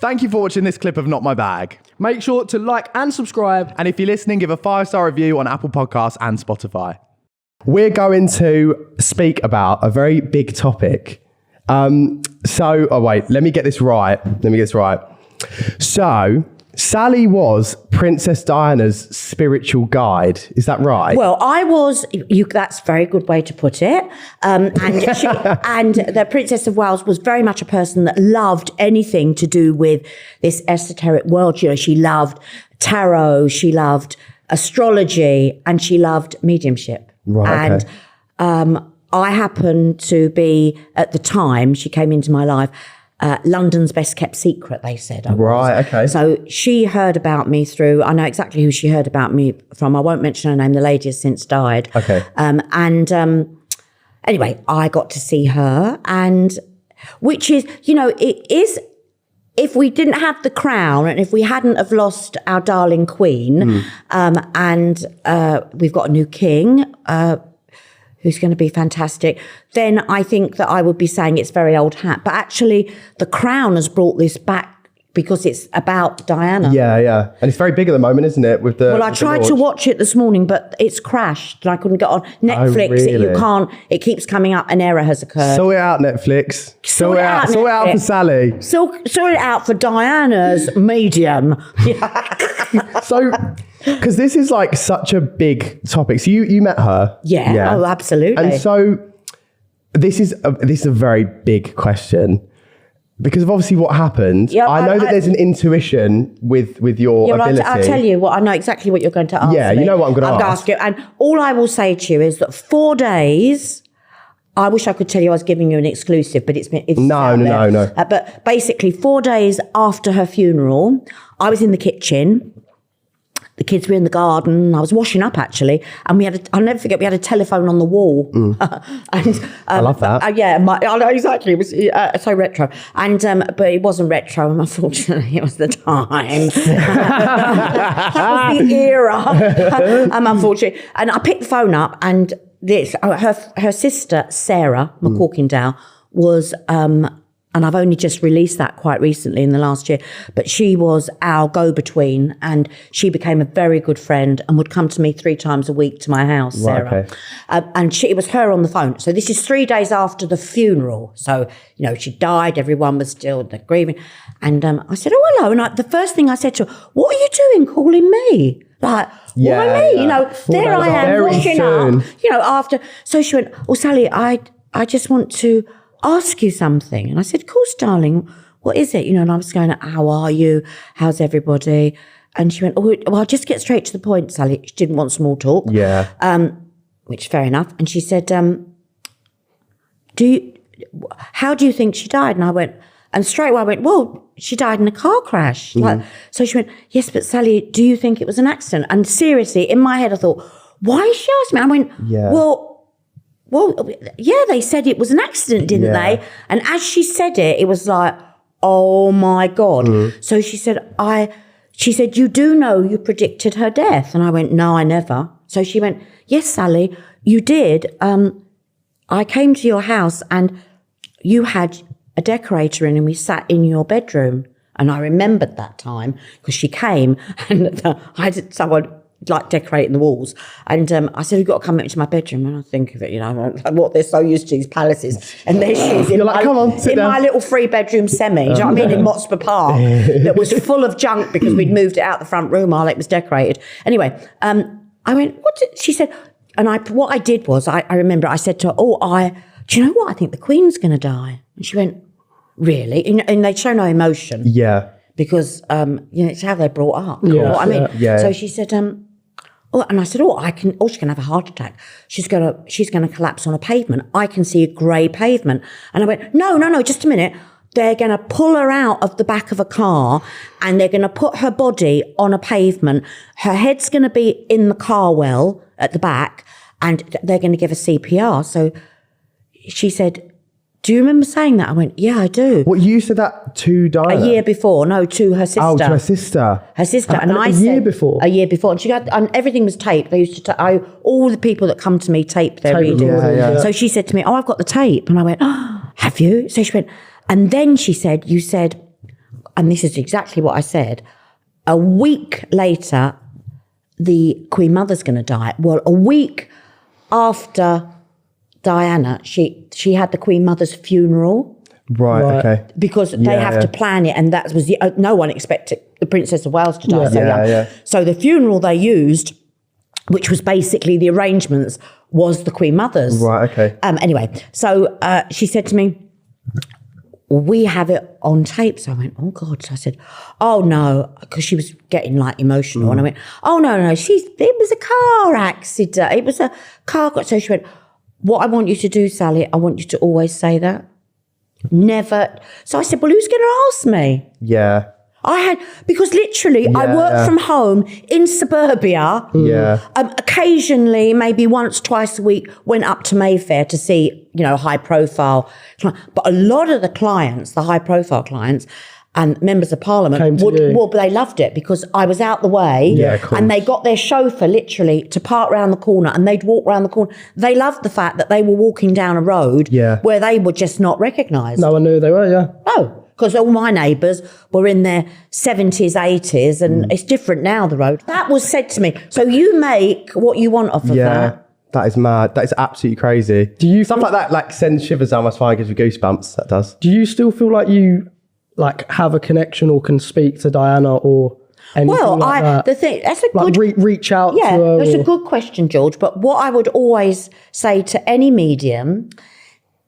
Thank you for watching this clip of Not My Bag. Make sure to like and subscribe. And if you're listening, give a 5-star review on Apple Podcasts and Spotify. We're going to speak about a very big topic. Let me get this right. So, Sally was Princess Diana's spiritual guide. Is that right? Well, I was, that's a very good way to put it. And the Princess of Wales was very much a person that loved anything to do with this esoteric world. You know, she loved tarot, she loved astrology, and she loved mediumship. Right, okay. And I happened to be, at the time, she came into my life, London's best kept secret, they said. Right, okay. So she heard about me through, I know exactly who she heard about me from. I won't mention her name. The lady has since died. Okay. Anyway, I got to see her, and which is, you know, it is, if we didn't have the crown and if we hadn't have lost our darling queen, and we've got a new king, who's going to be fantastic, then I think that I would be saying it's very old hat. But actually, the Crown has brought this back because it's about Diana. Yeah. And it's very big at the moment, isn't it? Well, I tried to watch it this morning, but it's crashed. And I couldn't get on Netflix. Really? You can't. It keeps coming up. An error has occurred. Sort it out, Netflix. Sort it out for Sally. Sort it out for Diana's medium. So, because this is like such a big topic. So you met her. Yeah. Oh, absolutely. And so this is a very big question because of obviously what happened. Yeah, I know that there's an intuition with your ability. I'll tell you what. I know exactly what you're going to ask. Yeah, me. you know what I'm going to ask. you. And all I will say to you is that 4 days. I wish I could tell you I was giving you an exclusive, but it's no. But basically, 4 days after her funeral, I was in the kitchen. The kids were in the garden. I was washing up, actually. And I'll never forget, we had a telephone on the wall. I love that. I know, exactly. It was so retro. And but it wasn't retro, unfortunately. It was the time. That was the era, unfortunately. And I picked the phone up, and her sister, Sarah McCorkindale, was... and I've only just released that quite recently in the last year, but she was our go-between, and she became a very good friend and would come to me 3 times a week to my house, Sarah. Right, okay. And it was her on the phone. So this is 3 days after the funeral. So, you know, she died, everyone was still grieving. And I said, oh, hello. And the first thing I said to her, what are you doing calling me? Like, why me? Yeah. You know, there I am washing up, you know, after. So she went, oh, Sally, I just want to ask you something. And I said, of course, darling, what is it? You know, and I was going, how are you? How's everybody? And she went, oh, well, I'll just get straight to the point, Sally. She didn't want small talk. Yeah. Which, fair enough. And she said, how do you think she died? And I went, and straight away I went, well, she died in a car crash. So she went, yes, but Sally, do you think it was an accident? And seriously, in my head, I thought, why is she asking me? I went, well, yeah, they said it was an accident, didn't they? And as she said it, it was like, oh my God. So she said, you do know you predicted her death. And I went, no, I never. So she went, yes, Sally, you did. I came to your house and you had a decorator in and we sat in your bedroom. And I remembered that time because she came and I had someone like decorating the walls. And I said, you've got to come into my bedroom. And I think of it, you know, what they're so used to, these palaces. And there she is in, my little 3-bedroom semi, do you know what I mean, in Motspur Park, that was full of junk because we'd moved it out the front room while it was decorated. Anyway, I went, she said, and what I did was, I remember I said to her, do you know what? I think the Queen's going to die. And she went, really? And they'd show no emotion. Yeah. Because, you know, it's how they're brought up. You know what I mean? Yeah. So she said, and I said, she can have a heart attack. She's gonna collapse on a pavement. I can see a grey pavement. And I went, no, just a minute. They're gonna pull her out of the back of a car and they're gonna put her body on a pavement. Her head's gonna be in the car well at the back and they're gonna give her CPR. So she said, do you remember saying that? I went, yeah, I do. What, you said that to Diana? A year before. No, to her sister. Oh, to her sister. Her sister. And I said... A year before? A year before. And she got, and everything was taped. They used to, all the people that come to me tape their readings. Yeah. So she said to me, I've got the tape. And I went, have you? So she went, and then she said, you said, and this is exactly what I said, a week later, the Queen Mother's going to die. Well, a week after Diana, she had the Queen Mother's funeral. Right. Okay. Because they have to plan it, and that was no one expected the Princess of Wales to die so young. Yeah. So the funeral they used, which was basically the arrangements, was the Queen Mother's. Right. Okay. Anyway, so she said to me, we have it on tape. So I went, oh God. So I said, oh no, because she was getting like emotional. And I went, oh no, it was a car accident. It was a car. So she went, what I want you to do, Sally, I want you to always say that. Never. So I said, well, who's going to ask me? Yeah. Because literally I work from home in suburbia. Yeah. Occasionally, maybe once, twice a week, went up to Mayfair to see, high profile. But a lot of the clients, the high profile clients and members of parliament they loved it because I was out the way and they got their chauffeur literally to park round the corner and they'd walk round the corner. They loved the fact that they were walking down a road where they were just not recognised. No one knew they were, yeah. No, because all my neighbours were in their 70s, 80s and it's different now, the road. That was said to me. So you make what you want off of that. That is mad. That is absolutely crazy. Do you Stuff like that like sends shivers down my spine, gives you goosebumps. That does. Do you still feel like you have a connection or can speak to Diana or anything like that? The thing that's a like good reach out to her. That's a good question, George. But what I would always say to any medium,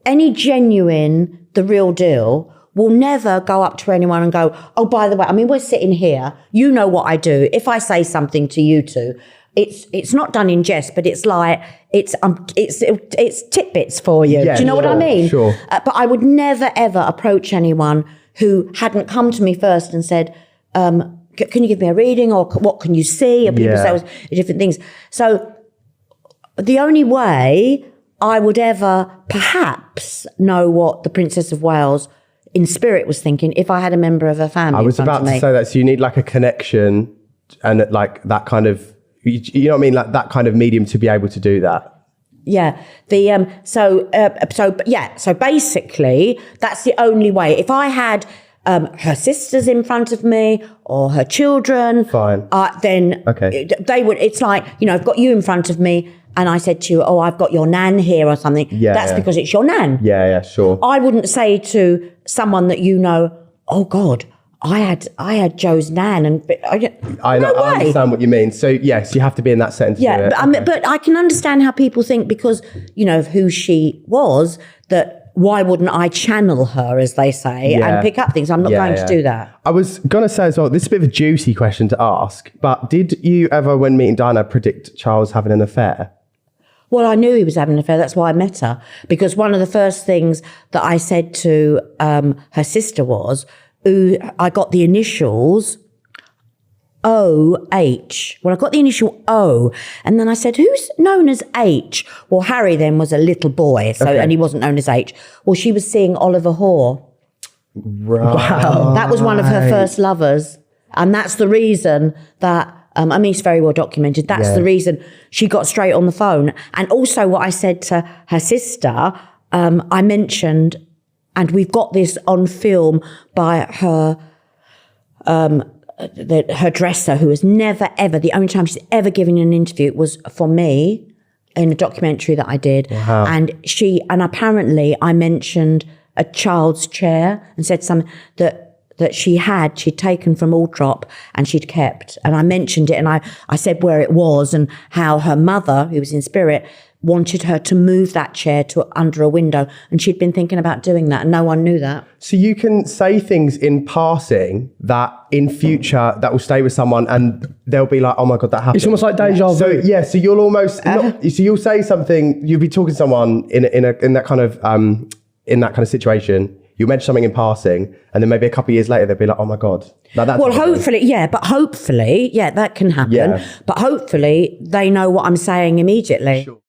any genuine, the real deal, will never go up to anyone and go, oh, by the way, I mean, we're sitting here. You know what I do. If I say something to you two, it's not done in jest, but it's like it's tidbits for you. Yeah, do you know what I mean? Sure. But I would never ever approach anyone who hadn't come to me first and said, can you give me a reading or what can you see? Or people say different things. So the only way I would ever perhaps know what the Princess of Wales in spirit was thinking if I had a member of her family. I was about to say that. So you need like a connection and like that kind of, you know what I mean? Like that kind of medium to be able to do that. Yeah. So basically that's the only way. If I had her sisters in front of me or her children, fine. Then they would. It's like I've got you in front of me, and I said to you, "Oh, I've got your nan here" or something. That's because it's your nan. Yeah, sure. I wouldn't say to someone that "Oh God, I had Joe's nan," and I understand what you mean. So yes, you have to be in that sense. Yeah, but I can understand how people think because of who she was that. Why wouldn't I channel her, as they say, and pick up things? I'm not going to do that. I was going to say as well, this is a bit of a juicy question to ask, but did you ever, when meeting Diana, predict Charles having an affair? Well, I knew he was having an affair. That's why I met her. Because one of the first things that I said to her sister was, I got the initials O-H. Well, I got the initial O. And then I said, who's known as H? Well, Harry then was a little boy, and he wasn't known as H. Well, she was seeing Oliver Hoare. Right. Wow. That was one of her first lovers. And that's the reason that, it's very well documented. That's the reason she got straight on the phone. And also what I said to her sister, I mentioned, and we've got this on film by her, her dresser, who has never ever, the only time she's ever given an interview was for me in a documentary that I did. Wow. And apparently I mentioned a child's chair and said something that she'd taken from Altrop and she'd kept. And I mentioned it and I said where it was and how her mother, who was in spirit, wanted her to move that chair to under a window, and she'd been thinking about doing that, and no one knew that. So you can say things in passing that in future that will stay with someone, and they'll be like, "Oh my God, that happened." It's almost like deja vu. So so you'll almost so you'll say something. You'll be talking to someone in that kind of situation. You'll mention something in passing, and then maybe a couple of years later they'll be like, "Oh my God." That's hopefully, that can happen. Yeah. But hopefully they know what I'm saying immediately. Sure.